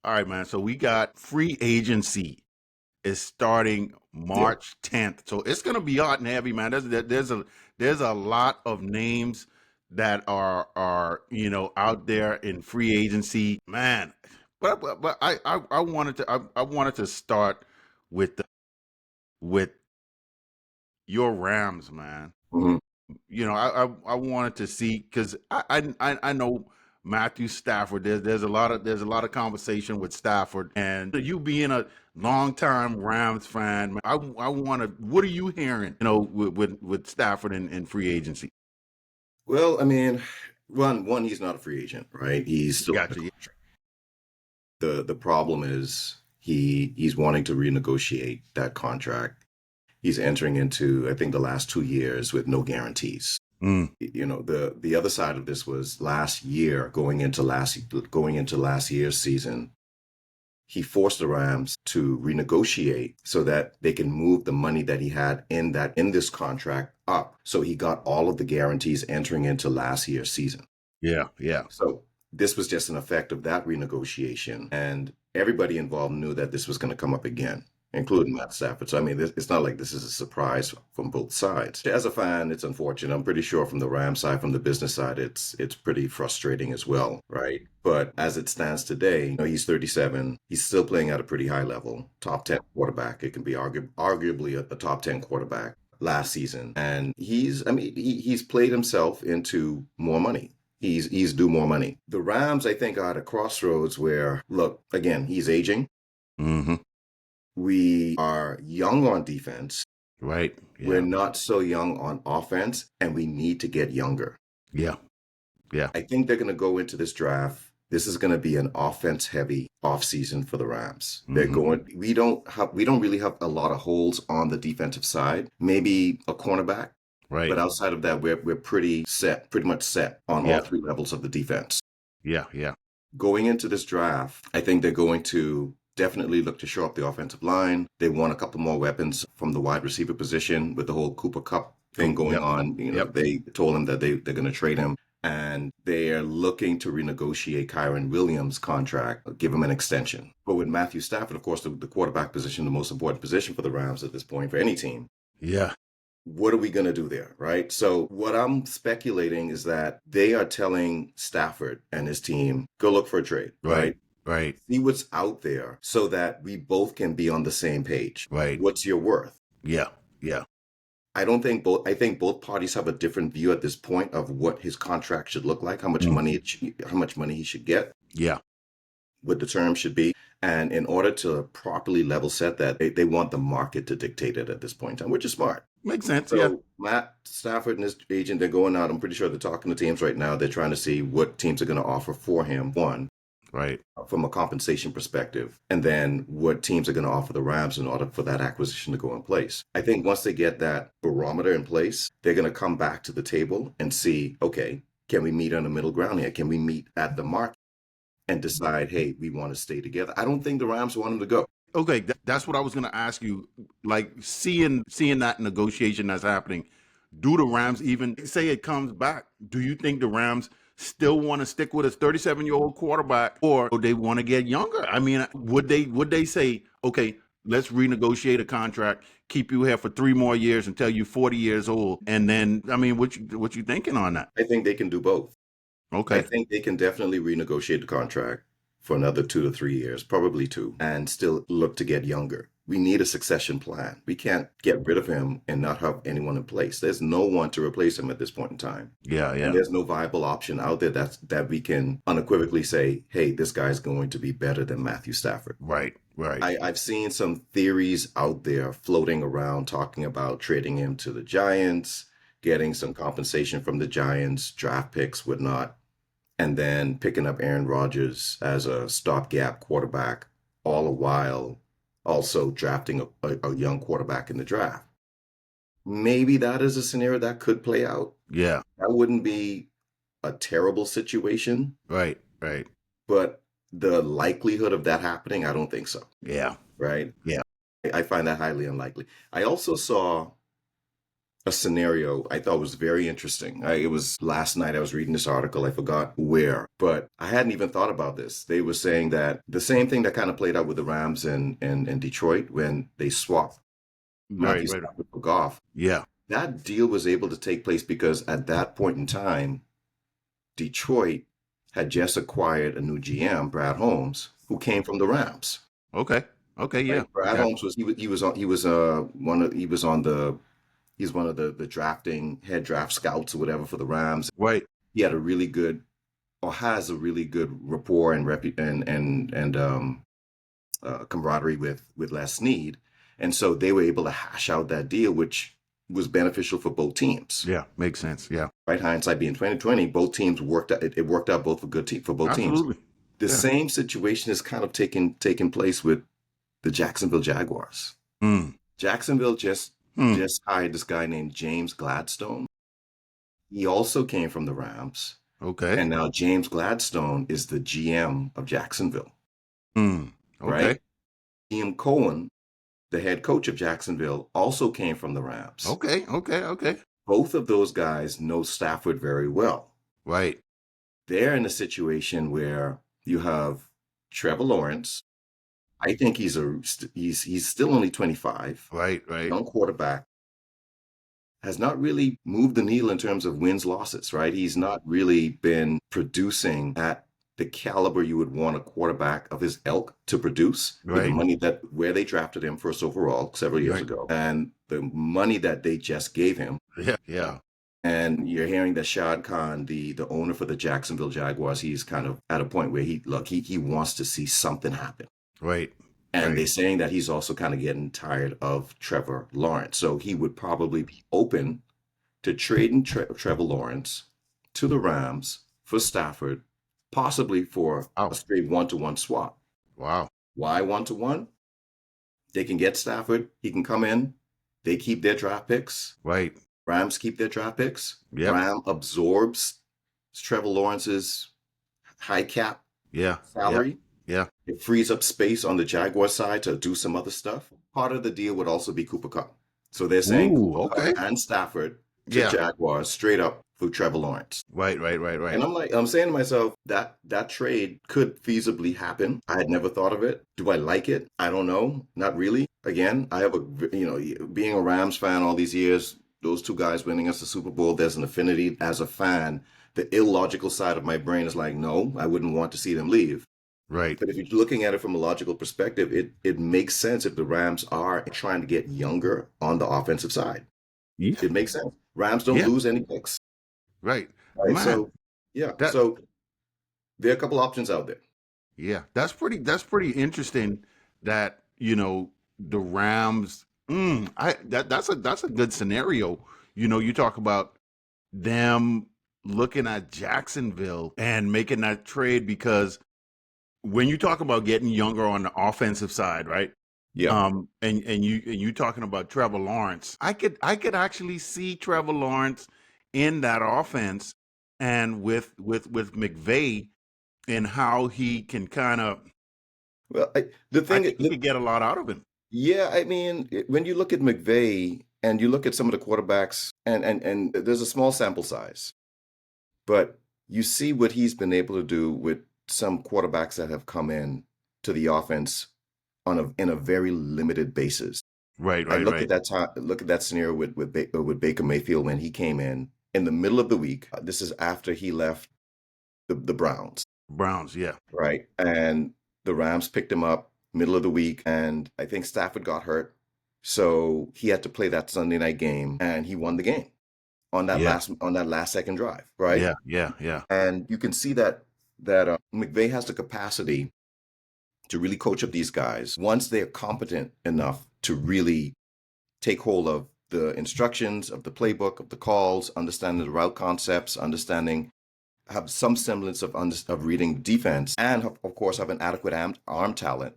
All right, man. So we got free agency is starting Yeah. March 10th. So it's gonna be hot and heavy, man. There's a lot of names that are out there in free agency, man. But I wanted to I wanted to start with your Rams, man. Mhm. I wanted to see because I know Matthew Stafford. There's a lot of conversation with Stafford, and you being a longtime Rams fan, man, I want to. What are you hearing? With Stafford in free agency. Well, I mean, one, he's not a free agent, right? He's still under Gotcha. contract. The problem is he's wanting to renegotiate that contract. He's entering into, I think, the last 2 years with no guarantees. Mm, The other side of this was last year, going into last year's season, he forced the Rams to renegotiate so that they can move the money that he had in this contract up. So he got all of the guarantees entering into last year's season. yeah, yeah, So this was just an effect of that renegotiation, and everybody involved knew that this was going to come up again, including Matt Stafford. So I mean, it's not like this is a surprise from both sides. As a fan, it's unfortunate. I'm pretty sure from the Rams side, from the business side, it's pretty frustrating as well, right? But as it stands today, he's 37. He's still playing at a pretty high level, top 10 quarterback. It can be arguably a top 10 quarterback last season, and he's played himself into more money. He's due more money. The Rams, I think, are at a crossroads where, look, again, he's aging. mm-hmm. We are young on defense. Right, We're yeah, not so young on offense, and we need to get younger. yeah, yeah. I think they're going to go into this draft. This is going to be an offense-heavy offseason for the Rams. They're Mm-hmm. going. We don't really have a lot of holes on the defensive side. Maybe a cornerback. Right, But outside of that, we're pretty much set on all yeah, three levels of the defense. yeah, yeah, Going into this draft, I think they're going to definitely look to shore up the offensive line. They want a couple more weapons from the wide receiver position with the whole Cooper Cup thing going yep, on. yep, They told him that they're going to trade him. And they're looking to renegotiate Kyron Williams' contract, give him an extension. But with Matthew Stafford, of course, the quarterback position, the most important position for the Rams at this point for any team, yeah, what are we going to do there, right? So what I'm speculating is that they are telling Stafford and his team, go look for a trade, right, right? right, See what's out there so that we both can be on the same page. right, What's your worth? yeah, yeah, I think both parties have a different view at this point of what his contract should look like, mm, how much money he should get, yeah, what the terms should be. And in order to properly level set that, they want the market to dictate it at this point in time, which is smart. makes sense. Yeah, So Matt Stafford and his agent, they're going out. I'm pretty sure they're talking to teams right now. They're trying to see what teams are going to offer for him. One, right. from a compensation perspective, and then what teams are going to offer the Rams in order for that acquisition to go in place. I think once they get that barometer in place, they're going to come back to the table and see, okay, can we meet on the middle ground here? Can we meet at the mark and decide, hey, we want to stay together? I don't think the Rams want him to go. Okay, that's what I was going to ask you. Like seeing that negotiation that's happening, do the Rams even say it comes back? Do you think the Rams still want to stick with a 37-year-old quarterback, or they want to get younger? I mean, would they say, okay, let's renegotiate a contract, keep you here for 3 more years until you're 40 years old, and then I mean, what you thinking on that? I think they can do both. I Okay, think they can definitely renegotiate the contract for another 2 to 3 years, probably two, and still look to get younger. We need a succession plan. We can't get rid of him and not have anyone in place. There's no one to replace him at this point in time. yeah, And yeah, there's no viable option out there that we can unequivocally say, hey, this guy's going to be better than Matthew Stafford. right, right, I've seen some theories out there floating around talking about trading him to the Giants, getting some compensation from the Giants, draft picks, whatnot, and then picking up Aaron Rodgers as a stopgap quarterback, all the while also drafting a young quarterback in the draft. Maybe that is a scenario that could play out. yeah, That wouldn't be a terrible situation, right, right, but the likelihood of that happening, I don't think so, yeah, right? yeah, I find that highly unlikely. I also saw a scenario I thought was very interesting. It was last night I was reading this article, I forgot where, but I hadn't even thought about this. They were saying that the same thing that kind of played out with the Rams and Detroit when they swapped Right, Matthew right. Stafford for Goff. Yeah. That deal was able to take place because at that point in time, Detroit had just acquired a new GM, Brad Holmes, who came from the Rams. Okay. Okay. Yeah. Right? Brad Yeah. Holmes he's one of the drafting head draft scouts or whatever for the Rams. Right. He had a really good or has a really good rapport and camaraderie with Les Snead, and so they were able to hash out that deal, which was beneficial for both teams. Yeah. Makes sense. Yeah. Right, hindsight being 2020, both teams worked out. It worked out both for both teams. Absolutely. The Yeah. same situation is kind of taking place with the Jacksonville Jaguars. Mm. Jacksonville just Mm. hired this guy named James Gladstone. He also came from the Rams, Okay. and now James Gladstone is the GM of Jacksonville. Mm. Okay. Right? Ian Cohen, the head coach of Jacksonville, also came from the Rams. Okay. Okay. Okay. Both of those guys know Stafford very well. Right. They're in a situation where you have Trevor Lawrence. I think he's still only 25, Right. Right. young quarterback, has not really moved the needle in terms of wins losses, right? He's not really been producing at the caliber you would want a quarterback of his ilk to produce with the Right. money that where they drafted him first overall several years Right. ago and the money that they just gave him. Yeah. Yeah. And you're hearing that Shad Khan, the owner for the Jacksonville Jaguars, he's kind of at a point where he wants to see something happen. Right. And Right. they're saying that he's also kind of getting tired of Trevor Lawrence. So he would probably be open to trading Trevor Lawrence to the Rams for Stafford, possibly for Wow. a straight 1-to-1 swap. Wow. Why 1-to-1? They can get Stafford. He can come in. They keep their draft picks. Right. Rams keep their draft picks. Yep. Ram absorbs Trevor Lawrence's high cap Yeah. Yeah. salary. Yeah. It frees up space on the Jaguar side to do some other stuff. Part of the deal would also be Cooper Kupp. So they're saying Ooh. Cooper Okay. Kupp and Stafford to Yeah. Jaguars straight up for Trevor Lawrence. Right. Right. Right. Right. And I'm saying to myself that trade could feasibly happen. I had never thought of it. Do I like it? I don't know. Not really. Again, I have being a Rams fan all these years, those two guys winning us the Super Bowl, there's an affinity as a fan. The illogical side of my brain is like, no, I wouldn't want to see them leave. Right. But if you're looking at it from a logical perspective, it makes sense if the Rams are trying to get younger on the offensive side. Yeah. It makes sense. Rams don't Yeah. lose any picks. Right. Right. Man. So yeah. That. So there are a couple options out there. Yeah. That's pretty interesting. That the Rams. That's a good scenario. You talk about them looking at Jacksonville and making that trade because when you talk about getting younger on the offensive side, right? Yeah. And you talking about Trevor Lawrence, I could actually see Trevor Lawrence in that offense, and with McVay and how he can kind of, Well, I think he could get a lot out of him. yeah, I mean, when you look at McVay and you look at some of the quarterbacks, and there's a small sample size, but you see what he's been able to do with some quarterbacks that have come in to the offense in a very limited basis. Right. I Right. look Right. at that time, look at that scenario with Baker Mayfield when he came in the middle of the week. This is after he left the Browns, Browns. Yeah. right? And the Rams picked him up middle of the week, and I think Stafford got hurt, so he had to play that Sunday night game, and he won the game on that Yeah. last second drive, right? Yeah. Yeah. Yeah. And you can see that McVay has the capacity to really coach up these guys once they're competent enough to really take hold of the instructions of the playbook, of the calls, understanding the route concepts, have some semblance of reading defense, and of course have an adequate arm talent.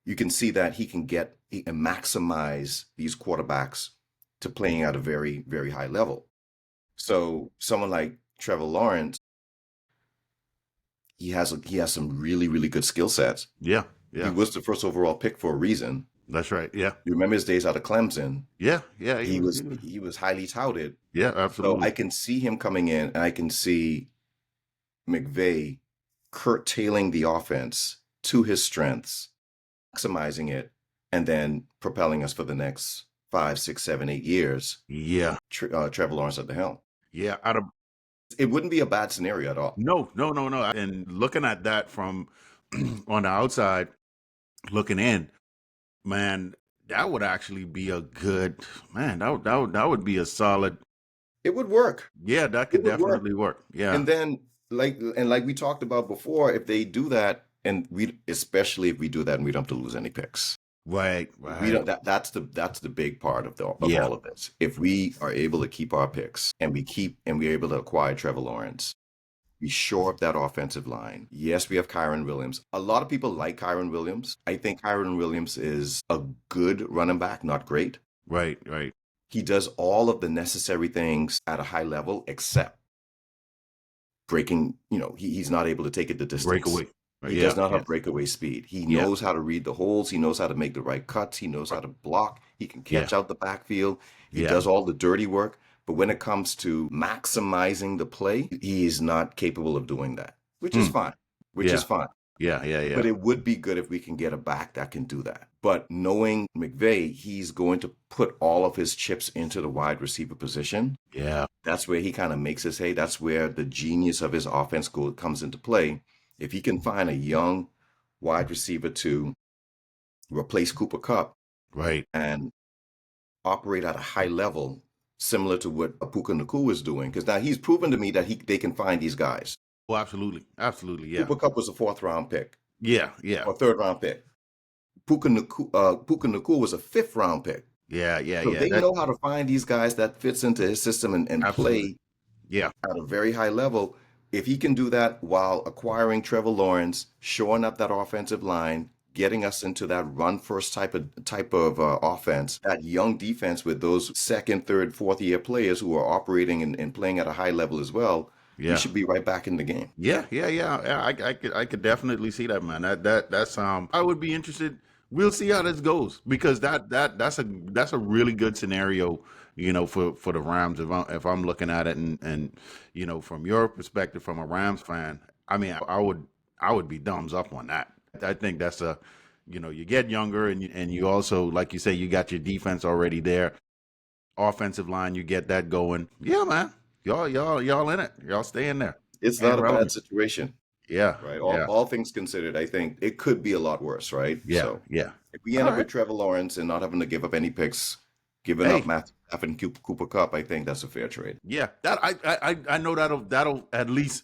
You can see that he can maximize these quarterbacks to playing at a very, very high level. So someone like Trevor Lawrence, he has some really, really good skill sets. Yeah. He Yeah. was the first overall pick for a reason. That's right. Yeah. You remember his days out of Clemson? Yeah. Yeah. He was he was highly touted. Yeah, So I absolutely. can see him coming in, and I can see McVay curtailing the offense to his strengths, maximizing it, and then propelling us for the next 5, 6, 7, 8 years. Yeah. Trevor Lawrence at the helm. Yeah. Out of It wouldn't be a bad scenario at all. no, no, no, no. And looking at that from on the outside, looking in, man, that would actually be a good man. That would be a solid. It would work. Yeah, that It could would work. definitely work. Yeah. And then, like we talked about before, if they do that, and we especially if we do that, and we don't have to lose any picks. Right. We Right. don't. That's the big part of Yeah. all of this. If we are able to keep our picks, and we're able to acquire Trevor Lawrence, we shore up that offensive line. Yes, we have Kyron Williams. A lot of people like Kyron Williams. I think Kyron Williams is a good running back, not great. Right. Right. He does all of the necessary things at a high level, except breaking. He's not able to take it the distance. Breakaway. He Yeah. does not Yeah. have breakaway speed. He Yeah. knows how to read the holes. He knows how to make the right cuts. He knows how to block. He can Yeah. catch out the backfield. He Yeah. does all the dirty work. But when it comes to maximizing the play, he is not capable of doing that, which is Hmm. fine. Which Yeah. is fine. Yeah. Yeah. But Yeah. it would be good if we can get a back that can do that. But knowing McVay, he's going to put all of his chips into the wide receiver position. Yeah. That's where he kind of makes his hay. That's where the genius of his offense comes into play. If he can find a young wide receiver to replace Cooper Kupp Right. and operate at a high level, similar to what Puka Nacua is doing, because now he's proven to me that they can find these guys. Well, absolutely. Absolutely. Yeah. Cooper Kupp was a 4th-round pick Yeah. Yeah. or 3rd-round pick. Puka Nacua was a 5th-round pick. Yeah. Yeah. So Yeah. they That know how to find these guys that fits into his system and absolutely. play Yeah. at a very high level. If he can do that while acquiring Trevor Lawrence, shoring up that offensive line, getting us into that run first type of offense, that young defense with those 2nd, 3rd, 4th-year players who are operating and playing at a high level as well, we Yeah. should be right back in the game. Yeah, yeah, yeah. Yeah, I could definitely see that, man. That's I would be interested. We'll see how this goes because that's a really good scenario, for the Rams if I'm looking at it and from your perspective from a Rams fan, I mean, I would be thumbs up on that. I think that's you get younger and you also like you say you got your defense already there, offensive line you get that going. Yeah, man. Y'all in it. Y'all stay in there. It's And not a bad relevant. situation, Yeah, right? yeah, All things considered, I think it could be a lot worse, right? yeah, So yeah. if we All end up right. with Trevor Lawrence and not having to give up any picks, giving up Hey, Matthew Stafford and Cooper Kupp, I think that's a fair trade. yeah. That I know that'll at least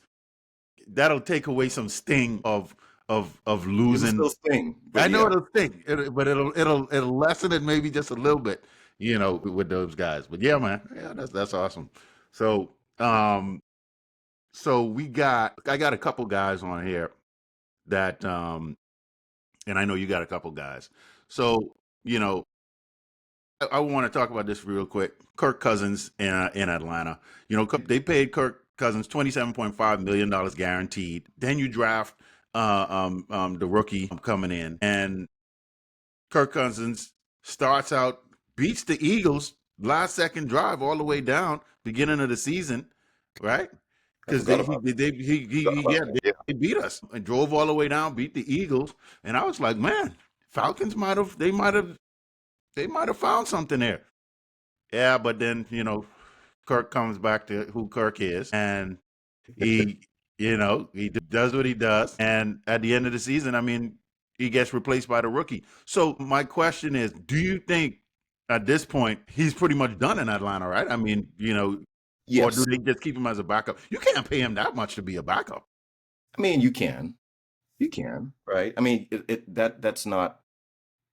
that'll take away some sting of It'll losing. still sting, I but know yeah. it'll sting, but it'll lessen it maybe just a little bit, with those guys. But yeah, man, yeah, that's awesome. So so I got a couple guys on here that and I know you got a couple guys. So you know I want to talk about this real quick. Kirk Cousins in Atlanta. They paid Kirk Cousins $27.5 million guaranteed. Then you draft the rookie coming in, and Kirk Cousins starts out, beats the Eagles last second drive all the way down beginning of the season, right? I Because forgot about yeah, that. Yeah. they beat us and drove all the way down, beat the Eagles, and I was like, man, Falcons might have found something there. Yeah, but then, Kirk comes back to who Kirk is and he, he does what he does. And at the end of the season, I mean, he gets replaced by the rookie. So my question is, do you think at this point he's pretty much done in Atlanta, right? I mean, or do Yes. they just keep him as a backup? You can't pay him that much to be a backup. I mean, you can. You can, right? I mean, that's not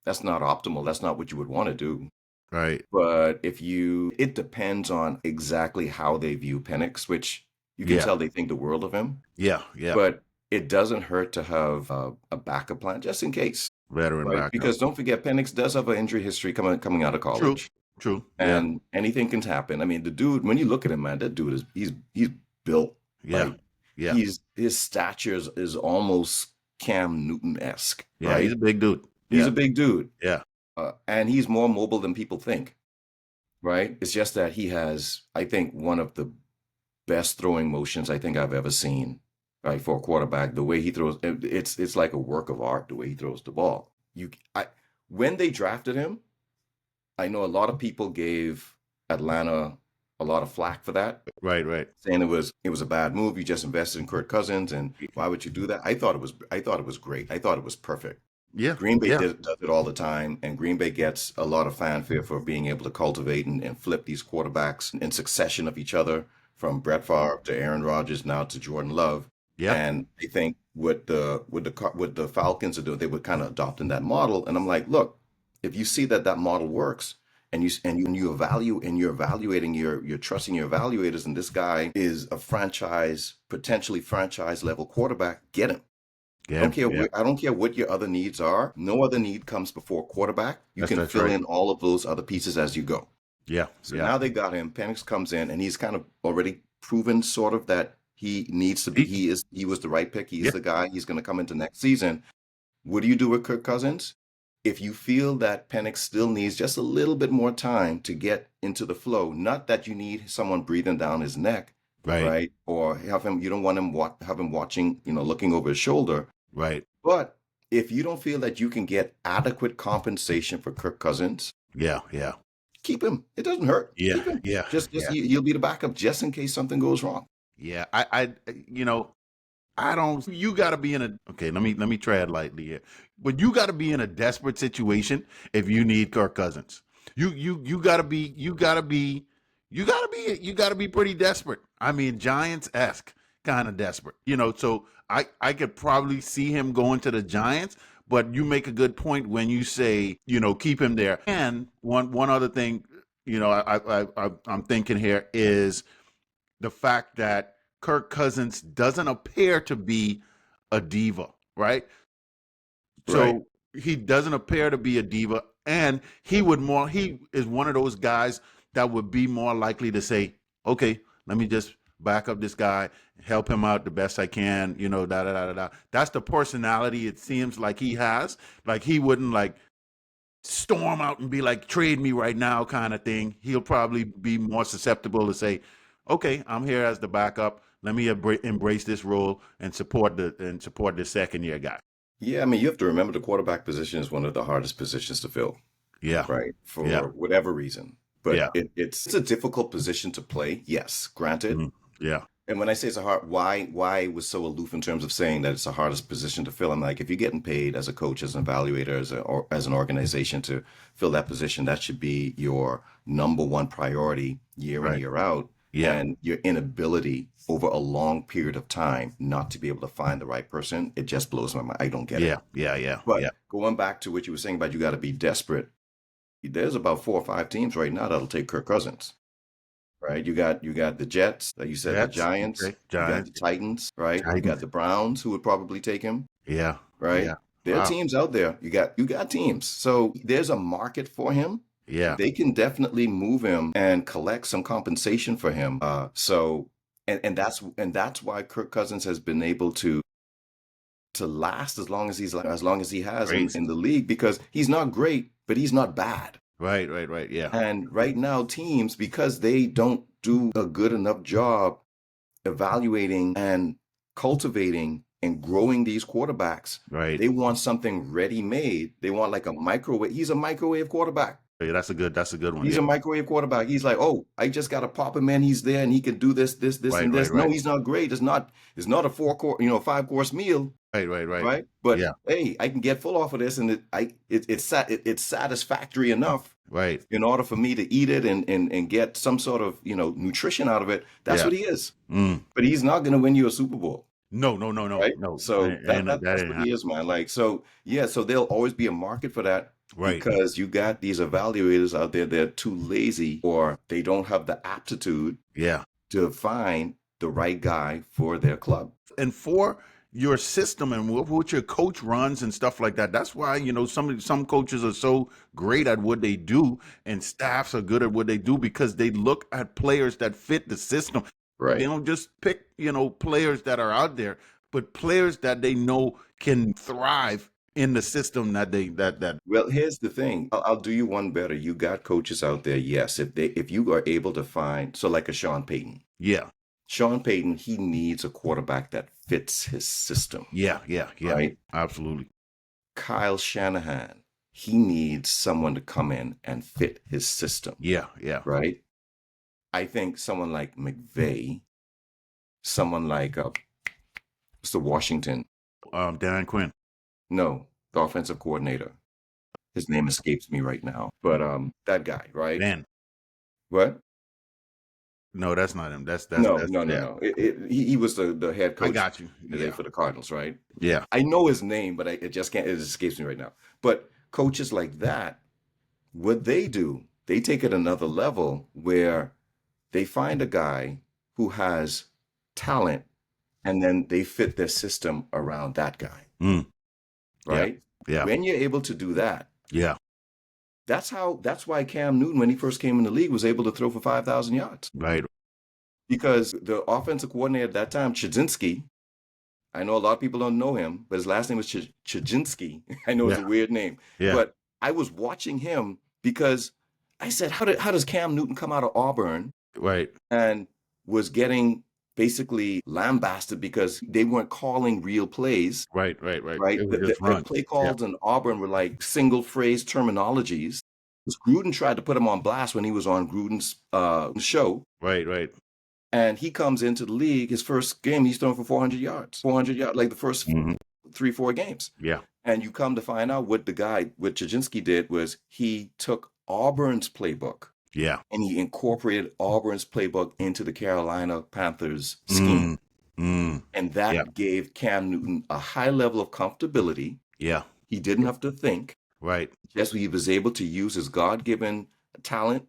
optimal. That's not what you would want to do. Right. But it depends on exactly how they view Penix, which you can Yeah. tell they think the world of him. Yeah. Yeah. But it doesn't hurt to have a backup plan just in case, Veteran right? backup. Because don't forget, Penix does have an injury history coming out of True. college, True. Yeah. and anything can happen. I mean, the dude, when you look at him, man, that dude he's built Yeah. like Yeah. his stature is almost Cam Newton-esque, Yeah. right? He's a big dude. He's Yeah. a big dude. Yeah. And he's more mobile than people think, right? It's just that he has, I think, one of the best throwing motions I think I've ever seen, right, for a quarterback. The way he throws, it's like a work of art. The way he throws the ball. When they drafted him, I know a lot of people gave Atlanta a lot of flack for that, Right. saying it was a bad move. You just invested in Kirk Cousins, and why would you do that? I thought it was great. I thought it was perfect. Yeah. Green Bay Yeah. does it all the time, and Green Bay gets a lot of fanfare for being able to cultivate and flip these quarterbacks in succession of each other, from Brett Favre to Aaron Rodgers now to Jordan Love. Yeah. And I think what the Falcons are doing, they were kind of adopting that model. And I'm like, look, if you see that model works, and you're evaluating, you're trusting your evaluators, and this guy is a potentially franchise level quarterback, get him. Yeah. Yeah. I don't care what your other needs are. No other need comes before quarterback. You can That's fill right. in all of those other pieces as you go. Yeah. So Yeah. now they got him. Penix comes in, and he's kind of already proven sort of that he needs to be. He was the right pick. He Yeah. is the guy. He's going to come into next season. What do you do with Kirk Cousins? If you feel that Penix still needs just a little bit more time to get into the flow, not that you need someone breathing down his neck, Right. right? Or you don't want him have him watching, looking over his shoulder. Right. But if you don't feel that you can get adequate compensation for Kirk Cousins, Yeah. Yeah. keep him. It doesn't hurt. Yeah. Keep him. Yeah. Just Yeah. you'll be the backup just in case something goes wrong. Yeah. I don't. You got to be in a. Okay, let me tread lightly here. But you got to be in a desperate situation if you need Kirk Cousins. You got to be. You got to be pretty desperate. I mean, Giants-esque kind of desperate. So I could probably see him going to the Giants. But you make a good point when you say keep him there. And one other thing, I'm thinking here is the fact that Kirk Cousins doesn't appear to be a diva, right? Right. So he doesn't appear to be a diva, and he is one of those guys that would be more likely to say, okay, let me just back up this guy, help him out the best I can, da da da da da. That's the personality it seems like he has. Like he wouldn't storm out and be like, trade me right now kind of thing. He'll probably be more susceptible to say, okay, I'm here as the backup. Let me embrace this role and support the second year guy. Yeah, I mean, you have to remember the quarterback position is one of the hardest positions to fill, Yeah. right? Yeah. For whatever reason. But Yeah. it's a difficult position to play. Yes, granted. Mhm. Yeah. And when I say it's a hard, why I was so aloof in terms of saying that it's the hardest position to fill? I'm like, if you're getting paid as a coach, as an evaluator, or as an organization to fill that position, that should be your number one priority year in, Right. year out. Yeah. And your inability over a long period of time not to be able to find the right person, it just blows my mind. I don't get Yeah. it. Yeah. Yeah. But Yeah. going back to what you were saying about you got to be desperate, there's about 4 or 5 teams right now that'll take Kirk Cousins. Right, you got the Jets, like you said, the Jets. Giants, Okay. you got the Giants. Titans, right? You got Titans. the Browns who would probably take him, Yeah. right? Yeah. There are Wow. teams out there. You got teams. So there's a market for him. Yeah. They can definitely move him and collect some compensation for him. And that's why Kirk Cousins has been able to last as long as he has Crazy. in the league, because he's not great, but he's not bad. Right. Right. Right. Yeah. And right now, teams, because they don't do a good enough job evaluating and cultivating and growing these quarterbacks, Right. they want something ready made. They want like a microwave. He's a microwave quarterback. Yeah, that's a good one. He's Yeah. a microwave quarterback. He's like, oh, I just got to pop him in. He's there and he can do this, Right. and Right. this. No, Right. he's not great. It's not a 5-course meal, Right. Right. Right. right? But Yeah. hey, I can get full off of this, and it's satisfactory enough Right. in order for me to eat it and get some sort of nutrition out of it. That's Yeah. what he is. Mm. But he's not going to win you a Super Bowl, No. right? No. So That that's ain't what he is, man. Like, so yeah, so there'll always be a market for that, right. because you got these evaluators out there, they're too lazy, or they don't have the aptitude Yeah. to find the right guy for their club. And for your system and what your coach runs and stuff like that. That's why some coaches are so great at what they do, and staffs are good at what they do, because they look at players that fit the system. They Right. don't just pick players that are out there, but players that they know can thrive in the system that that. Well, here's the thing. I'll do you one better. You got coaches out there, yes. If you are able to find, so like a Sean Payton. Yeah, Sean Payton, he needs a quarterback that fits his system, yeah, right? absolutely. Kyle Shanahan, he needs someone to come in and fit his system, Yeah, right? I think someone like McVay, someone like Mr. Washington, Dan Quinn. no, the offensive coordinator. His name escapes me right now, but that guy, right? Dan. What? No, that's not him. No, That's no, no, yeah. no. He was the head I coach got you. today Yeah, for the Cardinals, right? yeah, I know his name, but it just can't. It escapes me right now. But coaches like that, what they do, they take it another level where they find a guy who has talent, and then they fit their system around that guy, mm, yeah, right? yeah, When you're able to do that, yeah. that's why Cam Newton, when he first came in the league, was able to throw for 5,000 yards Right. because the offensive coordinator at that time, Chudzinski, I know a lot of people don't know him, but his last name is Chudzinski. I know it's Yeah, a weird name, yeah. but I was watching him because I said, how does Cam Newton come out of Auburn Right, and was getting basically lambasted because they weren't calling real plays, right. right? It was just The run. play Yeah, calls in Auburn were like single phrase terminologies. Because Gruden tried to put him on blast when he was on Gruden's show. right. And he comes into the league, his first game, he's throwing for 400 yards, like the first Hmm. 3, 4 games. Yeah, And you come to find out what Chudzinski did was he took Auburn's playbook yeah. and he incorporated Auburn's playbook into the Carolina Panthers scheme. Mm, mm. And Yeah, that gave Cam Newton a high level of comfortability. yeah. He didn't have to think. Right. Just he was able to use his God-given talent,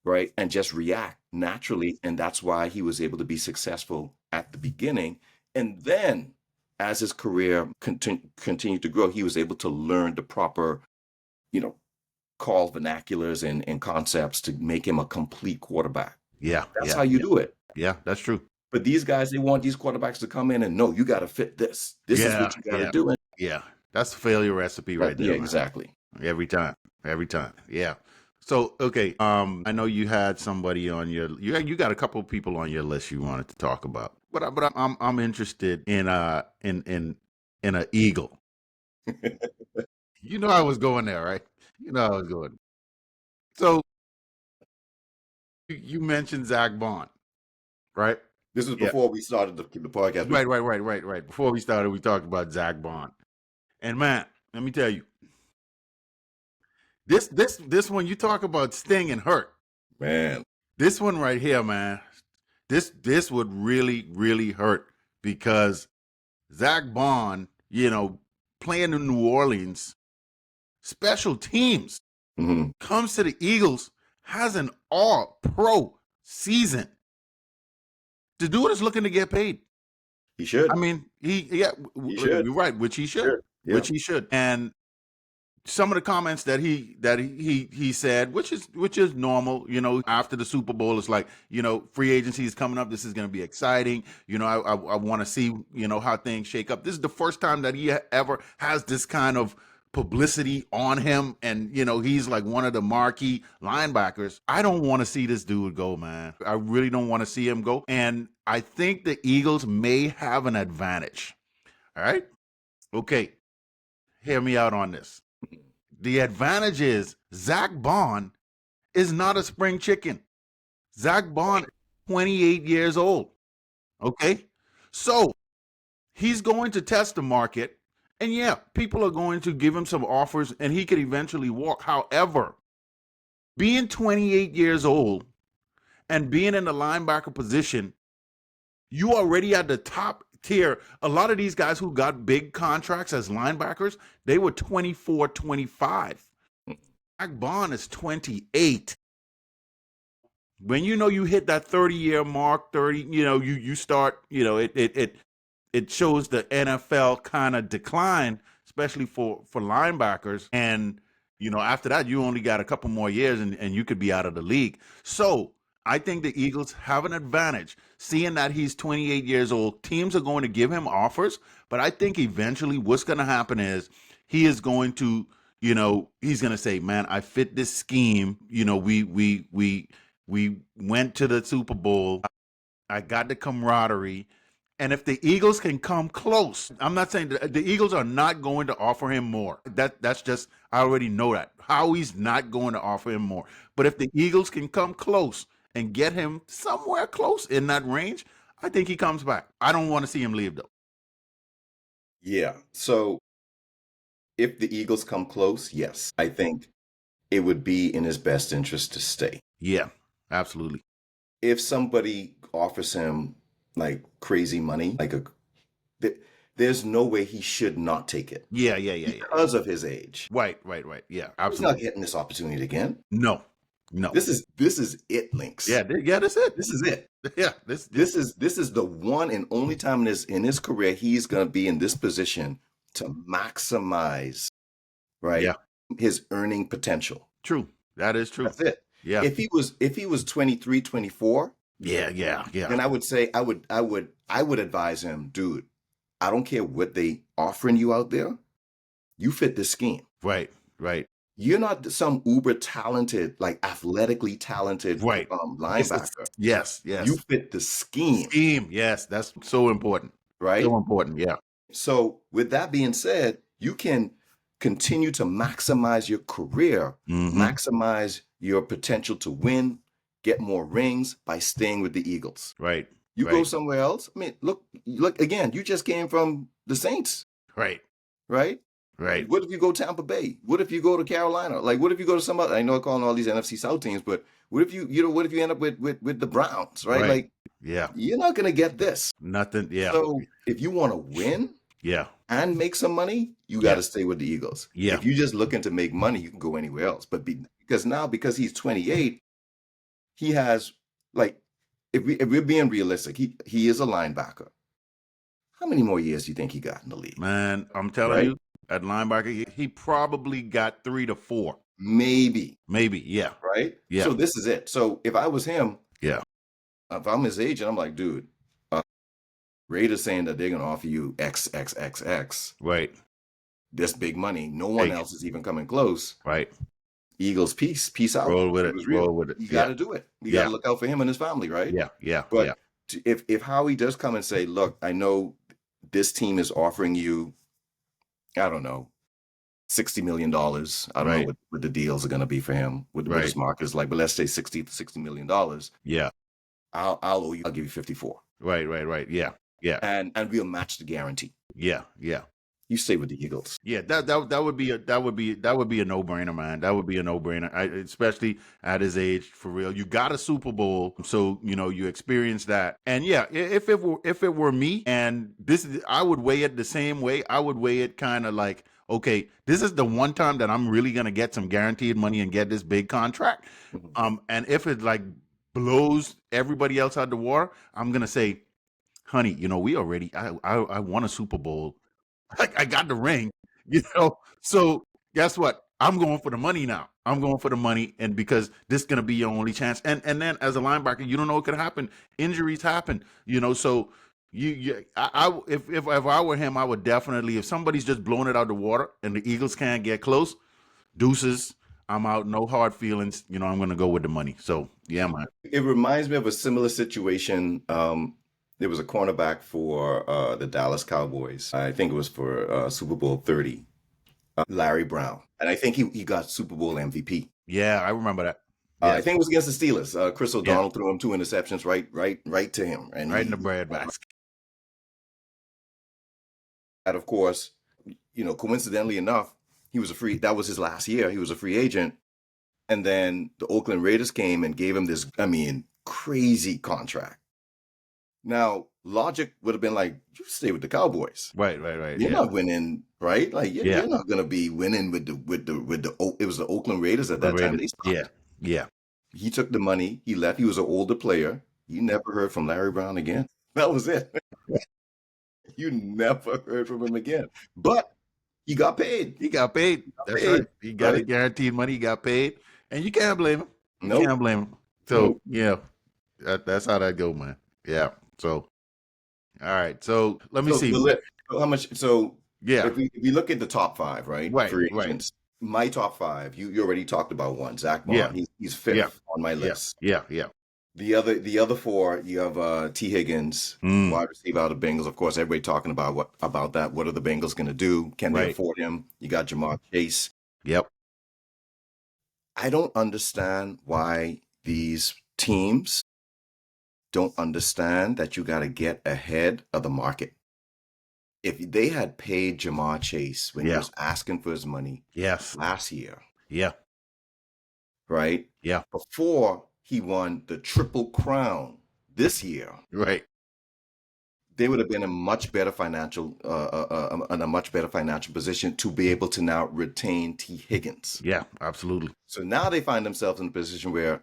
right, and just react naturally. And that's why he was able to be successful at the beginning. And then as his career continued to grow, he was able to learn the proper, call vernaculars and concepts to make him a complete quarterback. Yeah, That's how you do it. yeah. That's true. But these guys, they want these quarterbacks to come in and no, you got to fit this. This is Yeah, what you got to yeah, do. And yeah. That's a failure recipe right there, yeah, man. exactly. Every time, every time. Yeah. So okay, I know you had somebody on you got a couple of people on your list you wanted to talk about, but I'm interested in in a eagle. You know I was going there, right? You know I was going. So you mentioned Zach Baun, right? This was Yeah. before we started the podcast. Right. Before we started, we talked about Zach Baun, and man, let me tell you, this one you talk about sting and hurt. Man, This one right here, man. This would really hurt because Zach Baun, playing in New Orleans, special teams hmm comes to the Eagles, has an all pro season. The dude is looking to get paid. he should. I mean, He should. you're right, which he should, Yeah. and some of the comments that he said, which is normal, after the Super Bowl, it's like, free agency is coming up. This is going to be exciting. I want to see, how things shake up. This is the first time that he ever has this kind of publicity on him, and he's like one of the marquee linebackers. I don't want to see this dude go, man. I really don't want to see him go, and I think the Eagles may have an advantage. All right, okay, hear me out on this. The advantage is Zach Baun is not a spring chicken. Zach Baun, 28 years old. Okay. So he's going to test the market. And yeah, people are going to give him some offers and he could eventually walk. However, being 28 years old and being in the linebacker position, you already at the top tier. A lot of these guys who got big contracts as linebackers, they were 24, 25. Zach Baun is 28. When you hit that 30-year mark, 30, you start, it shows the NFL kind of decline, especially for linebackers. And, after that, you only got a couple more years and you could be out of the league. So I think the Eagles have an advantage. Seeing that he's 28 years old, teams are going to give him offers. But I think eventually what's going to happen is he is going to, he's going to say, man, I fit this scheme. We went to the Super Bowl. I got the camaraderie. And if the Eagles can come close, I'm not saying that the Eagles are not going to offer him more. That's just, I already know that. Howie's not going to offer him more. But if the Eagles can come close and get him somewhere close in that range, I think he comes back. I don't want to see him leave though. Yeah. So if the Eagles come close, yes, I think it would be in his best interest to stay. Yeah, absolutely. If somebody offers him like crazy money, there's no way he should not take it Yeah. because of his age. Right. Yeah, He's not absolutely. getting this opportunity again. No. This is it, Lynx. Yeah, that's it. This is it. Yeah, This is the one and only time in his career he's going to be in this position to maximize, right, Yeah, his earning potential. true. That is true. That's it. Yeah. If he was 23, 24, Yeah. then I would say I would advise him, dude, I don't care what they offering you out there. You fit this scheme. Right. You're not some uber talented, like athletically talented Right. linebacker. Yes. You fit the scheme, Scheme. Yes, that's so important. right? So important. Yeah. So with that being said, you can continue to maximize your career, Mm-hmm. maximize your potential to win, get more rings by staying with the Eagles. Right. You right. go somewhere else. I mean, look again, you just came from the Saints, Right. right? Right. What if you go Tampa Bay? What if you go to Carolina? Like, what if you go to some other? I know I'm calling all these NFC South teams, but what if what if you end up with the Browns, right? Right. Like, Yeah. you're not gonna get this. Nothing. Yeah. So if you want to win Yeah. and make some money, you got to stay with the Eagles. Yeah. If you're just looking to make money, you can go anywhere else. But because he's 28, he has like, if we're being realistic, he is a linebacker. How many more years do you think he got in the league? Man, I'm telling Right? you, at linebacker, he probably got 3 to 4. Maybe, Yeah. right? Yeah. So this is it. So if I was him, Yeah. if I'm his agent, I'm like, dude, Raiders saying that they're going to offer you XXXX, Right. this big money. No one Take it. else is even coming close. Right. Eagles, peace out. Roll with It it. was real. Roll with it. You Yeah. got to do it. You got to look out for him and his family, right? Yeah. But if Howie does come and say, look, I know this team is offering you, I don't know, $60 million. I don't Right. know what the deals are going to be for him, what his Right. market is like, but let's say $60 million. Yeah. I'll owe you. I'll give you 54, Right. Yeah. and we'll match the guarantee. Yeah. You stay with the Eagles. Yeah, that would be a no-brainer, man. That would be a no-brainer, especially at his age, for real. You got a Super Bowl, so you experience that. And yeah, if it were me, and I would weigh it the same way. I would weigh it kind of like, okay, this is the one time that I'm really gonna get some guaranteed money and get this big contract. And if it like blows everybody else out the water, I'm gonna say, honey, we already I won a Super Bowl. I got the ring, So guess what? I'm going for the money now. I'm going for the money, and because this is gonna be your only chance. And then as a linebacker, you don't know what could happen. Injuries happen, So if I were him, I would definitely, if somebody's just blowing it out the water and the Eagles can't get close, deuces. I'm out. No hard feelings. I'm gonna go with the money. So yeah, man. It reminds me of a similar situation. There was a cornerback for the Dallas Cowboys. I think it was for Super Bowl 30, Larry Brown. And I think he got Super Bowl MVP. Yeah, I remember that. I think it was against the Steelers. Chris O'Donnell threw him 2 interceptions right to him. And right in the bread basket. And of course, coincidentally enough, that was his last year. He was a free agent. And then the Oakland Raiders came and gave him this, crazy contract. Now, logic would have been like, you stay with the Cowboys. Right. You're not winning, right? Like you're not going to be winning with the it was the Oakland Raiders at that time. They stopped. Yeah. He took the money. He left. He was an older player. You never heard from Larry Brown again. That was it. You never heard from him again. But he got paid. That's right. He got a guaranteed money. He got paid, and you can't blame him. You can't blame him. So yeah, that's how that go, man. Yeah. So, all right. So let me see. How much? So Yeah. If we look at the top five, right? Right. Free Right. agents. My top five, you already talked about one, Zach Yeah. Baun. He's Yeah. fifth on my Yeah. list. Yeah. Yeah. The other four, you have T. Higgins, Mm. wide receiver out of Bengals. Of course, everybody talking about that. What are the Bengals going to do? Can they Right. afford him? You got Jamar Chase. Yep. I don't understand why these teams don't understand that you got to get ahead of the market. If they had paid Jamar Chase when he Yeah. was asking for his money Yes. last year, Yeah. right? Yeah. Before he won the Triple Crown this year, Right. they would have been in a much better financial position to be able to now retain T. Higgins. Yeah. Absolutely. So now they find themselves in a position where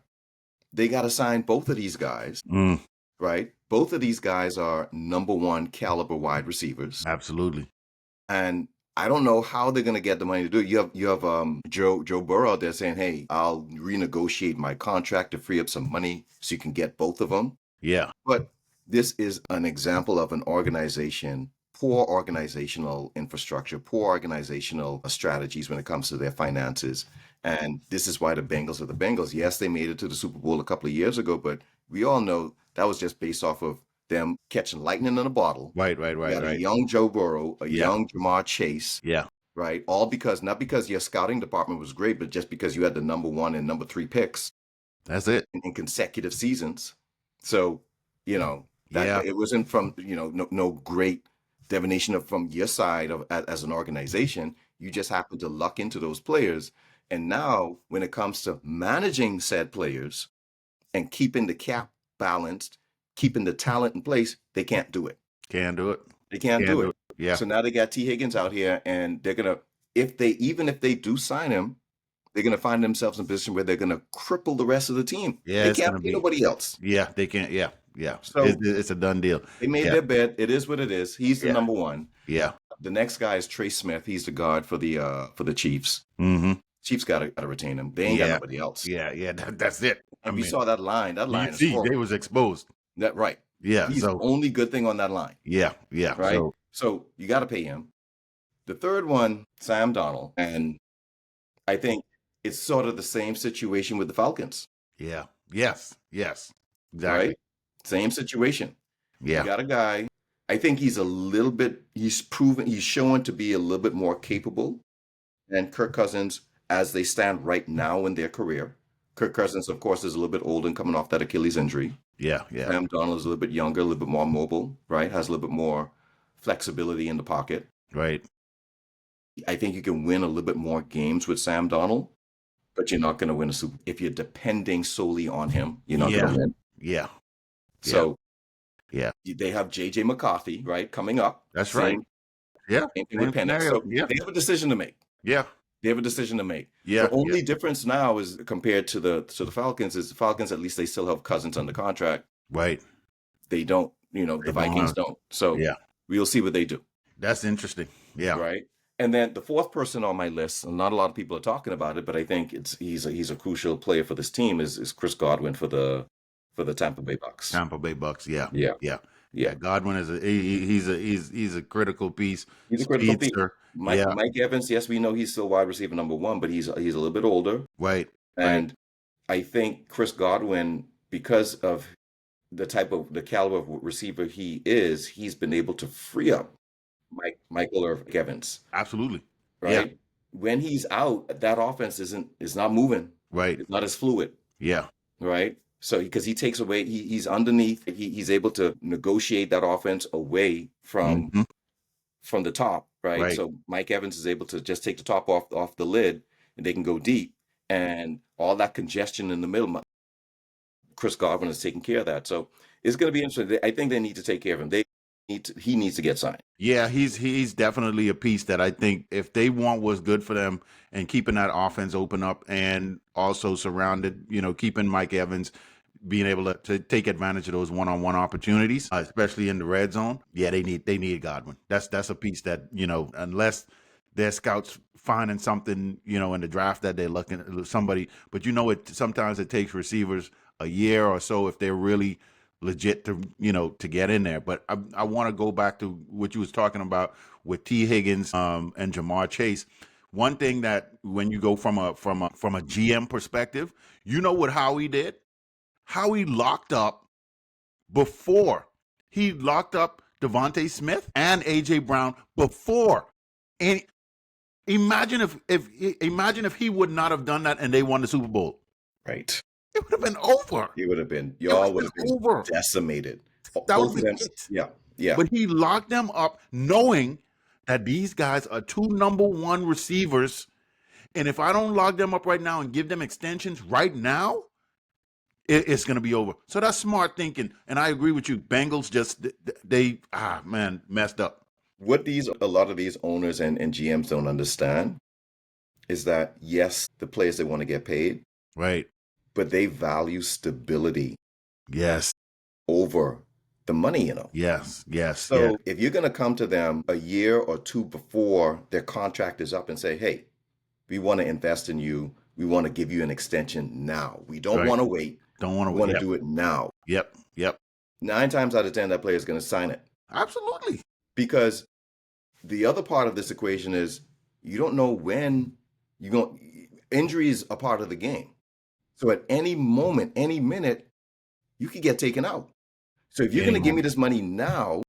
they got to sign both of these guys, Mm. right? Both of these guys are number one caliber wide receivers, Absolutely. and I don't know how they're going to get the money to do it. You have Joe Burrow out there saying, "Hey, I'll renegotiate my contract to free up some money so you can get both of them." Yeah. But this is an example of an organization, poor organizational infrastructure, poor organizational strategies when it comes to their finances. And this is why the Bengals are the Bengals. Yes, they made it to the Super Bowl a couple of years ago, but we all know that was just based off of them catching lightning in a bottle. Right. Right. You Right. got a Right. young Joe Burrow, a Yeah. young Jamar Chase, Yeah. right? All because, not because your scouting department was great, but just because you had the number one and number three picks That's it. in consecutive seasons. So, that Yeah. it wasn't from, no great divination from your side as an organization. You just happen to luck into those players. And now when it comes to managing said players and keeping the cap balanced, keeping the talent in place, they can't do it. Can do it. They can't Can do do it. it. Yeah. So now they got T. Higgins out here, and they're gonna, even if they do sign him, they're gonna find themselves in a position where they're gonna cripple the rest of the team. Yeah. They It's can't gonna pay be. nobody else. Yeah. They can't. Yeah. Yeah. So It's a done deal. they made Yeah. their bed. It is what it is. He's the Yeah. number one. Yeah. The next guy is Trey Smith. He's the guard for the Chiefs. Mm-hmm. Chiefs gotta retain him. They ain't got Yeah. nobody else. Yeah. Yeah. That's it. I If you mean, saw that line you is see, they horrible. was exposed. That right. Yeah. He's the So. only good thing on that line, Yeah. Yeah. right? So you got to pay him. The third one, Sam Darnold, and I think it's sort of the same situation with the Falcons, Yeah. Yes. Yes. Exactly. right? Same situation. You Yeah. got a guy. I think he's showing to be a little bit more capable than Kirk Cousins as they stand right now in their career. Kirk Cousins, of course, is a little bit old and coming off that Achilles injury. Yeah. Yeah. Sam Darnold is a little bit younger, a little bit more mobile, right? Has a little bit more flexibility in the pocket. Right. I think you can win a little bit more games with Sam Darnold, but you're not going to win a Super. If you're depending solely on him, you're not going Yeah. to win. Yeah. So Yeah. they have J.J. McCarthy, right, coming up. That's right. Same, Yeah. same thing with Same Penix. scenario. So Yeah. they have a decision to make. Yeah. They have a decision to make. Yeah. The only difference now is compared to the Falcons is the Falcons, at least they still have Cousins under contract. Right. They don't, the Vikings don't. So Yeah. we'll see what they do. That's interesting. Yeah. Right. And then the fourth person on my list, and not a lot of people are talking about it, but I think he's a crucial player for this team is Chris Godwin for the Tampa Bay Bucks. Tampa Bay Bucks. Yeah. Yeah. Yeah. Yeah. Godwin is he's a critical piece. He's a critical piece. Speedster. Mike, Yeah. Mike Evans, yes, we know he's still wide receiver number one, but he's a little bit older. Right. And I think Chris Godwin, because of the caliber of receiver he is, he's been able to free up Michael or Evans. Absolutely. Right. When he's out, that offense is not moving. Right. It's not as fluid. Yeah. Right. So because he takes away, he's underneath. He's able to negotiate that offense away from the top. Right. So Mike Evans is able to just take the top off the lid, and they can go deep. And all that congestion in the middle, Chris Godwin is taking care of that. So it's going to be interesting. I think they need to take care of him. He needs to get signed. Yeah, he's definitely a piece that I think if they want what's good for them and keeping that offense open up and also surrounded, keeping Mike Evans being able to take advantage of those one-on-one opportunities, especially in the red zone. Yeah, they need Godwin. That's a piece that, unless their scouts finding something, in the draft that they're looking at somebody, but sometimes it takes receivers a year or so if they're really legit to to get in there. But I want to go back to what you was talking about with T Higgins and Jamar Chase. One thing that when you go from a GM perspective, you know what Howie did? Howie locked up before he locked up Devontae Smith and AJ Brown before. And imagine if he would not have done that and they won the Super Bowl. Right. It would have been over. It would have been, It would y'all have would been have been over. decimated. That would Both be of them. it. Yeah. Yeah. But he locked them up knowing that these guys are two number one receivers. And if I don't lock them up right now and give them extensions right now, it's going to be over. So that's smart thinking. And I agree with you. Bengals they messed up. What a lot of these owners and GMs don't understand is that, yes, the players, they want to get paid, Right. but they value stability Yes. over the money, Yes. So if you're going to come to them a year or two before their contract is up and say, hey, we want to invest in you. We want to give you an extension now. We don't want to wait. Don't want to We want to do it now. Yep. 9 times out of 10, that player is going to sign it. Absolutely. Because the other part of this equation is you don't know when injuries are part of the game. So at any moment, any minute, you could get taken out. So if you're going to give me this money now,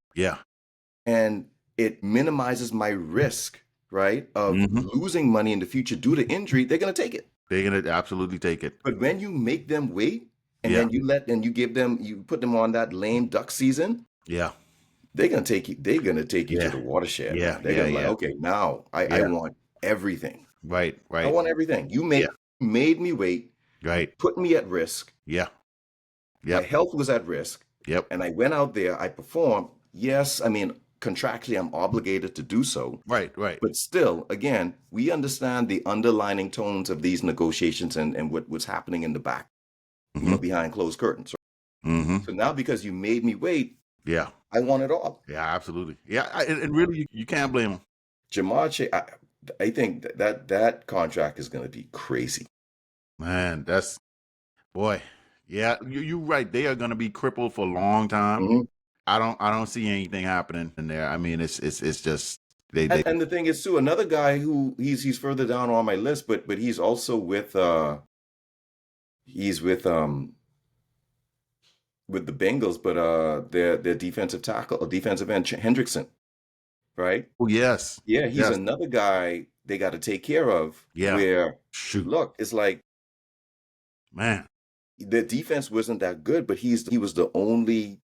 and it minimizes my risk, right, of losing money in the future due to injury, they're going to take it. They're going to absolutely take it. But when you make them wait, and then you put them on that lame duck season, they're going to take you. They're going to take you to the watershed. They're going to be like, okay, now I want everything. Right. I want everything. You made me wait. Right. Put me at risk. My health was at risk. And I went out there. I performed. Yes, I mean, contractually, I'm obligated to do so. Right. But still, again, we understand the underlining tones of these negotiations and what's happening in the back, behind closed curtains. So now, because you made me wait, I want it all. Yeah, absolutely. Yeah, and really, you can't blame him. Jamar Chase, I think that contract is going to be crazy. Man, boy. Yeah, you're right. They are going to be crippled for a long time. I don't see anything happening in there. I mean, it's just they. And the thing is, too, another guy who he's further down on my list, but he's also with the Bengals, but their defensive tackle, defensive end, Hendrickson, right? Oh yes, he's another guy they got to take care of. Where look, it's like, man, the defense wasn't that good, but he was the only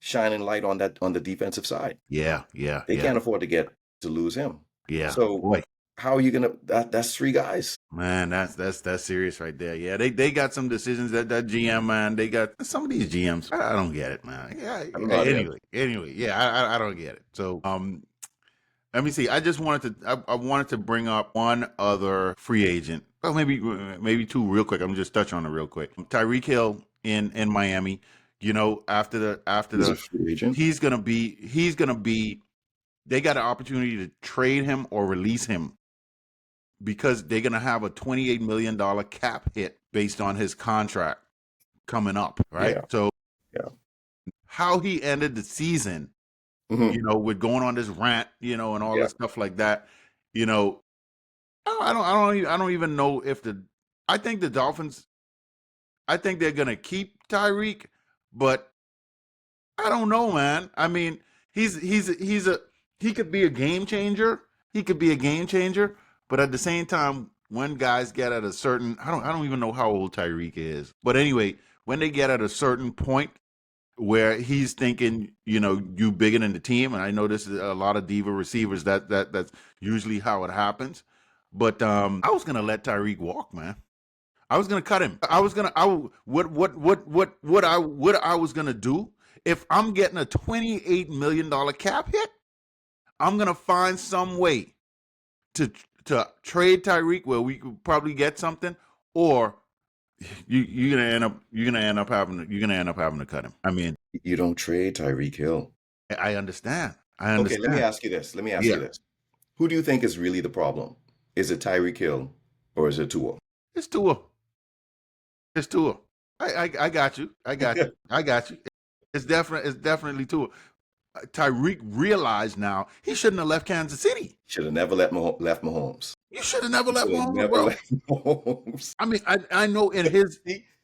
shining light on the defensive side. They can't afford to lose him. So boy, how are you gonna? That's 3 guys. Man, that's serious right there. Yeah, they got some decisions that GM, man. They got some of these GMs. I don't get it, man. Anyway, yeah, I don't get it. So let me see. I just wanted to bring up one other free agent. Well, maybe 2 real quick. I'm just touch on it real quick. Tyreek Hill in Miami. After the free agent, he's gonna be. They got an opportunity to trade him or release him because they're gonna have a $28 million cap hit based on his contract coming up, right? So, how he ended the season, with going on this rant, and all this stuff like that, I don't even know if I think the Dolphins. I think they're gonna keep Tyreek, but I don't know, man. I mean, he could be a game changer. But at the same time, when guys get at a certain, I don't even know how old Tyreek is. But anyway, when they get at a certain point where he's thinking, you bigger than the team, and I know this is a lot of diva receivers that's usually how it happens. But I was gonna let Tyreek walk, man. I was gonna cut him. What I was gonna do if I'm getting a $28 million cap hit, I'm gonna find some way to trade Tyreek where we could probably get something, or you're gonna end up having to cut him. I mean, you don't trade Tyreek Hill. I understand. Okay, let me ask you this. Who do you think is really the problem? Is it Tyreek Hill or is it Tua? It's Tua. I got you. It's definitely too. Tyreek realized now he shouldn't have left Kansas City. Should have never left Mahomes. You should have never He left should have Mahomes, never bro. left Mahomes. I mean, I know in his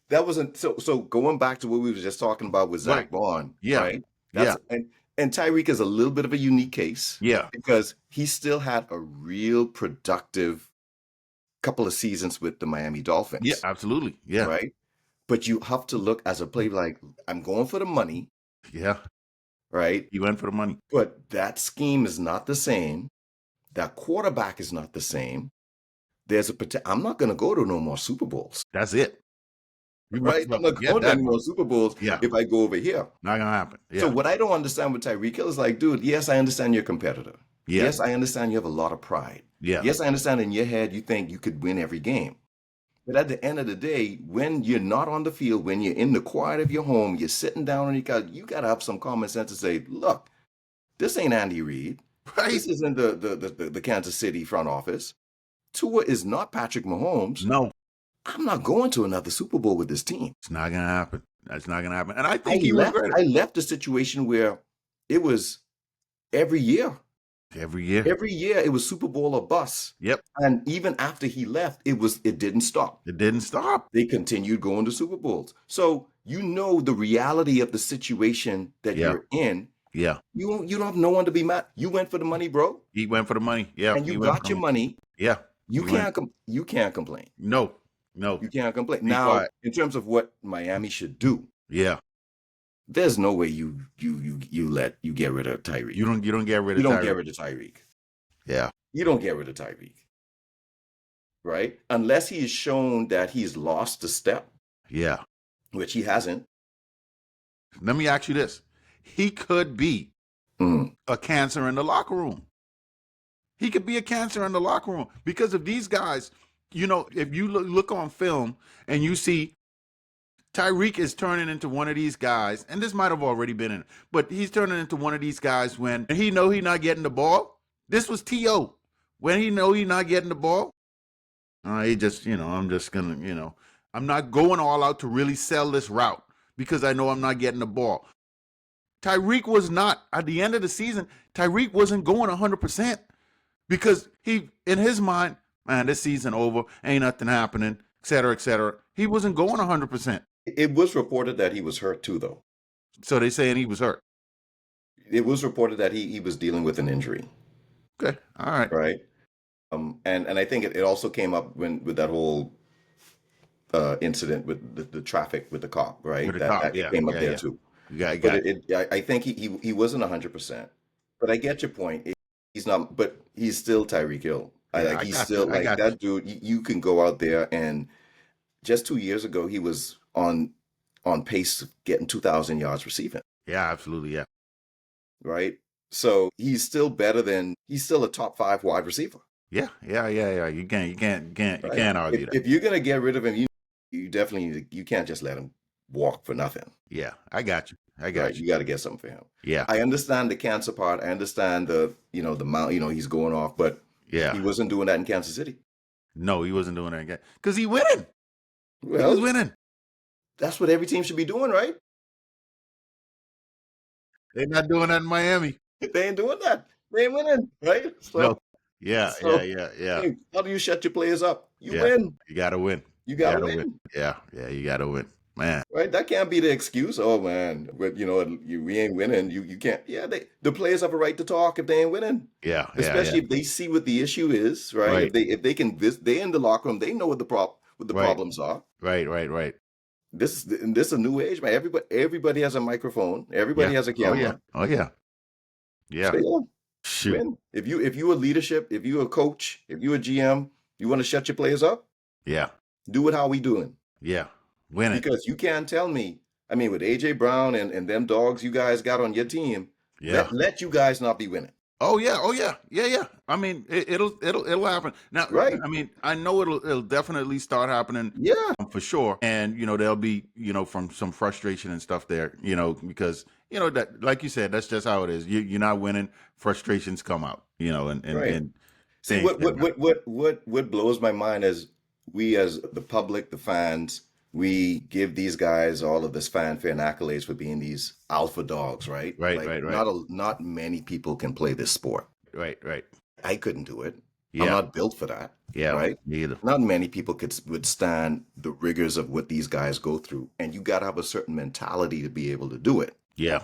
That wasn't so. So going back to what we were just talking about with right. Zach Baun, Yeah. right? Yeah. That's and Tyreek is a little bit of a unique case Yeah. because he still had a real productive couple of seasons with the Miami Yeah. Dolphins, Absolutely. Yeah. right? But you have to look as a player like I'm going for the money, Yeah. right? He went for the money. But that scheme is not the same. That quarterback is not the same. There's a potential. I'm not going to go to no more Super Bowls, That's it. You right? must I'm not get going to that, any bro. more Super Bowls Yeah. if I go over here. Not gonna happen. So Yeah. what I don't understand with Tyreek Hill is like, dude, yes, I understand you're a competitor. Yeah. Yes, I understand you have a lot of pride. Yeah. Yes, I understand in your head you think you could win every game. But at the end of the day, when you're not on the field, when you're in the quiet of your home, you're sitting down and you got to have some common sense to say, look, this ain't Andy Reid. Right. This isn't the Kansas City front office. Tua is not Patrick Mahomes. No, I'm not going to another Super Bowl with this team. it's not gonna happen. That's not gonna happen. And I think he regretted I left a situation where it was every year. every year. Every year it was Super Bowl or bust. Yep. And even after he left, it didn't stop. It didn't stop. They continued going to Super Bowls. So you know the reality of the situation that Yeah. you're in. Yeah. You don't have no one to be mad. You went for the money, bro, He went for the money. Yeah. and he you went got for your the money. Yeah. You He went. can't complain. No. No. You can't complain. Be Now, quiet. in terms of what Miami should do, Yeah. there's no way you get rid of Tyreek. You don't get rid You of don't get Tyreek. rid of Tyreek. Yeah. You don't get rid of Tyreek, right? Unless he is shown that he's lost a step, Yeah. which he hasn't. Let me ask you this. He could be Mm. a cancer in the locker room. He could be a cancer in the locker room because of these guys. You know, if you look on film and you see Tyreek is turning into one of these guys, and this might have already been in, but he's turning into one of these guys when he know he's not getting the ball. This was T.O. When he know he's not getting the ball, he just, I'm just gonna, I'm not going all out to really sell this route because I know I'm not getting the ball. Tyreek was not, at the end of the season, Tyreek wasn't going 100% because he, in his mind, man, this season over, ain't nothing happening, et cetera, et cetera. He wasn't going 100%. It was reported that he was hurt too, though. So they saying he was hurt. It was reported that he was dealing with an injury, Okay, all right. right? And I think it also came up with that whole incident with the traffic with the cop, right? With the cop, that yeah, came up yeah, there yeah. too. Got But I think he wasn't 100%. But I get your point. He's not, but he's still Tyreek Hill. Yeah, He's got still you. I like got that dude. You can go out there and just 2 years ago he was on pace of getting 2,000 yards receiving, Yeah, absolutely, yeah. right? So he's still a top 5 wide receiver. Yeah. You can't Right? argue that. If you're gonna get rid of him, you definitely you can't just let him walk for nothing. Yeah, I got you. Right? You got to get something for him. Yeah, I understand the cancer part. I understand the amount he's going off, but yeah. he wasn't doing that in Kansas City. No, he wasn't doing that again because he winning. He was Well, winning. that's what every team should be doing, right? They're not doing that in Miami. They ain't doing that. They ain't winning, right? No. Yeah. Hey, how do you shut your players up? You Yeah. win. You gotta win. You gotta win. Yeah, you gotta win, man. Right? That can't be the excuse. Oh man, but we ain't winning. You can't. Yeah, the players have a right to talk if they ain't winning. Yeah, Especially if they see what the issue is, right? Right. If they can they in the locker room, they know what the Right. problems are. Right. This is a new age, man. Everybody has a microphone. Everybody Yeah. has a camera. Oh yeah. Yeah. So, yeah, Shoot. win. If you a leadership, if you a coach, if you a GM, you want to shut your players up, Yeah. do it how we doing. Yeah. Win it. Because you can't tell me. I mean, with AJ Brown and them dogs you guys got on your team, Yeah. let you guys not be winning. Oh yeah. I mean, it'll happen now. Right. I mean, I know it'll definitely start happening. Yeah. For sure. And there'll be from some frustration and stuff there. Because that, like you said, that's just how it is. You're not winning. Frustrations come out. And Right. and See, things what blows my mind is we as the public, the fans, we give these guys all of this fanfare and accolades for being these alpha dogs, right? Right, Like right, right, not many people can play this sport. right, right. I couldn't do it. I'm Yeah, not built for that, yeah, right? me either. Not many people could withstand the rigors of what these guys go through. And you got to have a certain mentality to be able to do it, Yeah,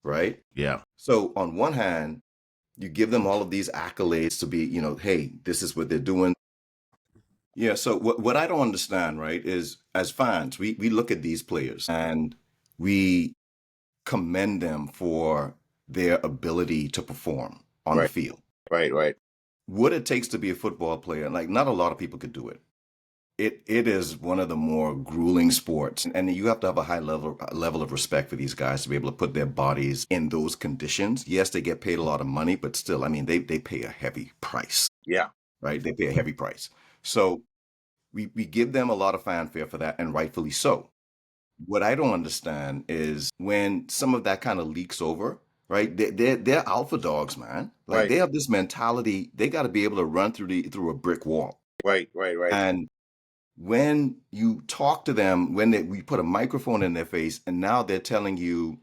right? yeah, So on one hand, you give them all of these accolades to be, hey, this is what they're doing. Yeah. So what I don't understand, right, is as fans, we look at these players and we commend them for their ability to perform on the right, field. right, right, What it takes to be a football player, like not a lot of people could do it. It is one of the more grueling sports, and you have to have a high level of respect for these guys to be able to put their bodies in those conditions. Yes, they get paid a lot of money, but still, I mean, they pay a heavy price, yeah, right? They pay a heavy price. So we give them a lot of fanfare for that, and rightfully so. What I don't understand is when some of that kind of leaks over, right? They're alpha dogs, man. Like right, they have this mentality, they got to be able to run through a brick wall. right, right, right, And when you talk to them, we put a microphone in their face, and now they're telling you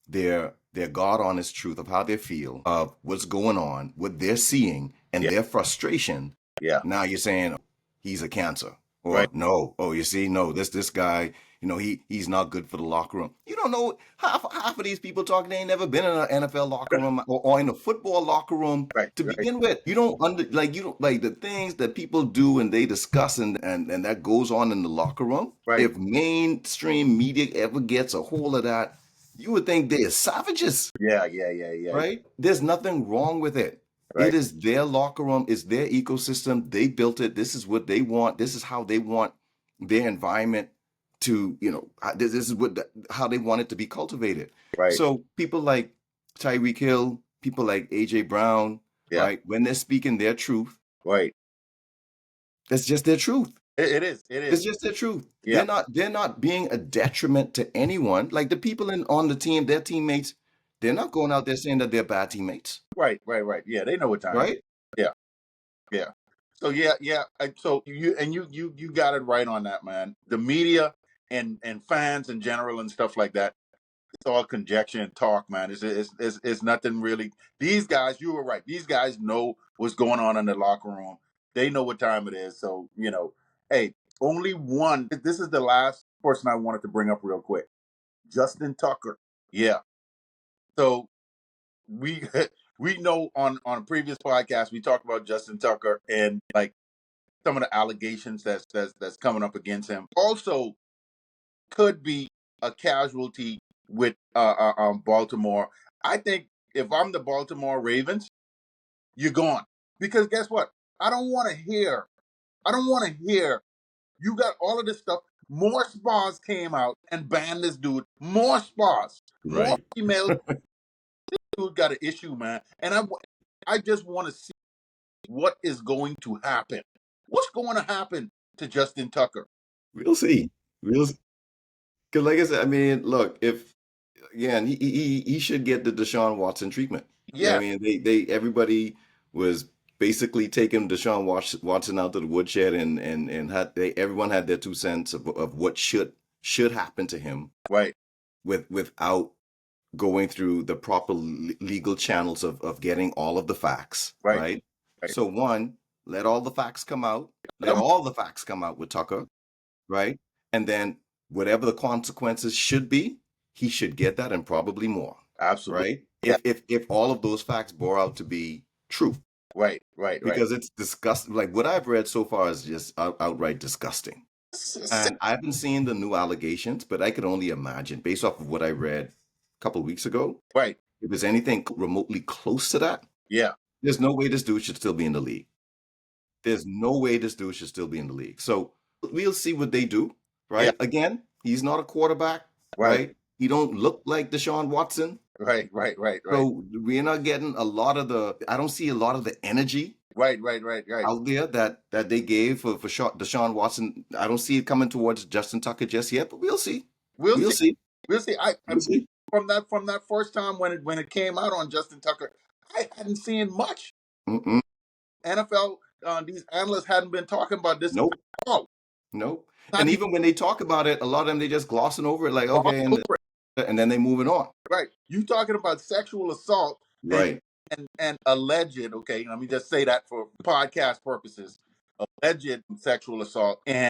their God honest truth of how they feel, of what's going on, what they're seeing, and yeah, their frustration. yeah, Now you're saying he's a cancer, or right, no, oh, you see, no, this guy, he's not good for the locker room. You don't know half of these people talking. They ain't never been in an NFL locker room or in a football locker room right, to right, begin with. You don't like the things that people do and they discuss and that goes on in the locker room. right, If mainstream media ever gets a hold of that, you would think they're savages, yeah, yeah, yeah, yeah, right? There's nothing wrong with it. It right, is their locker room, it's their ecosystem. They built it. This is what they want. This is how they want their environment to, this is how they want it to be cultivated. right, So people like Tyreek Hill, people like AJ Brown, yeah, right? When they're speaking their truth, right. that's just their truth. It is, it It's is, just the truth. yeah, They're not being a detriment to anyone. Like the people on the team, their teammates, they're not going out there saying that they're bad teammates, right, right, right. Yeah, they know what time it is. right? Yeah, yeah. So yeah, yeah. So you got it right on that, man. The media and fans in general and stuff like that. It's all conjecture and talk, man. It's nothing really. These guys, you were right. These guys know what's going on in the locker room. They know what time it is. So hey, only one. This is the last person I wanted to bring up real quick. Justin Tucker. Yeah. So we we know on a previous podcast we talked about Justin Tucker and like some of the allegations that's coming up against him. Also, could be a casualty with Baltimore. I think if I'm the Baltimore Ravens, you're gone because guess what? I don't want to hear. I don't want to hear. You got all of this stuff. More spas came out and banned this dude. More spas, more Right. females. Dude got an issue, man. And I just want to see what is going to happen. What's going to happen to Justin Tucker? We'll see. Because like I said, I mean, look, if again, he should get the Deshaun Watson treatment. Yeah, I Yeah, mean, everybody was basically taking Watson out to the woodshed, and everyone had their 2 cents of what should happen to him right, without going through the proper legal channels of getting all of the facts, right, right? right. So one, let all the facts come out. Let all the facts come out with Tucker, right? And then whatever the consequences should be, he should get that and probably more, Absolutely. right? Yeah. If all of those facts bore out to be true, Right, right, right. because it's disgusting. Like what I've read so far is just outright disgusting. And I haven't seen the new allegations, but I could only imagine based off of what I read a couple of weeks ago, Right. if there's anything remotely close to that, Yeah. there's no way this dude should still be in the league. There's no way this dude should still be in the league. So we'll see what they do, Yeah. right? Again, he's not a quarterback, Right. right? He don't look like Deshaun Watson. Right. Right. Right. Right. So we're not getting I don't see a lot of the energy Right. Right. Right. Right. out there that they gave for Deshaun Watson. I don't see it coming towards Justin Tucker just yet, but we'll see. We'll We'll see. see. We'll see. We'll see. From that first time when it came out on Justin Tucker, I hadn't seen much. Mm-mm. NFL these analysts hadn't been talking about this Nope. at all. Nope. And even when they talk about it, a lot of them they just glossing over it, like Gloss okay, over and then they moving on. right. You talking about sexual assault and Right. and alleged, okay, let me just say that for podcast purposes, alleged sexual assault and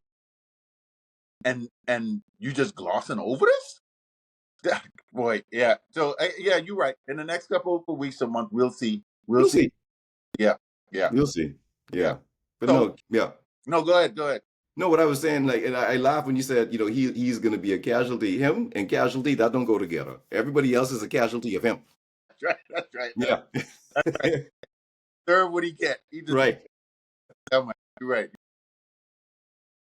you just glossing over this? Boy, yeah. So yeah, you're right. In the next couple of weeks, a month, we'll see. We'll see. Yeah, yeah, We'll see. yeah. Yeah. But So no, yeah. no, go ahead, go ahead. No, what I was saying, like, and I laugh when you said, he's going to be a casualty. Him and casualty, that don't go together. Everybody else is a casualty of him. That's right. That's right. Yeah. That's right. Serve what he get. He just Right. you're right.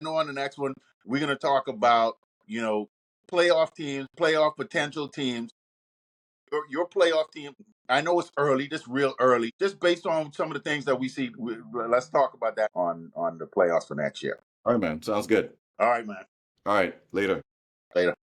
On the next one, we're gonna talk about playoff teams, playoff potential teams. Your playoff team. I know it's early, just real early, just based on some of the things that we see. Let's talk about that on the playoffs for next year. All right, man. Sounds good. All right, man. All right. Later. Later.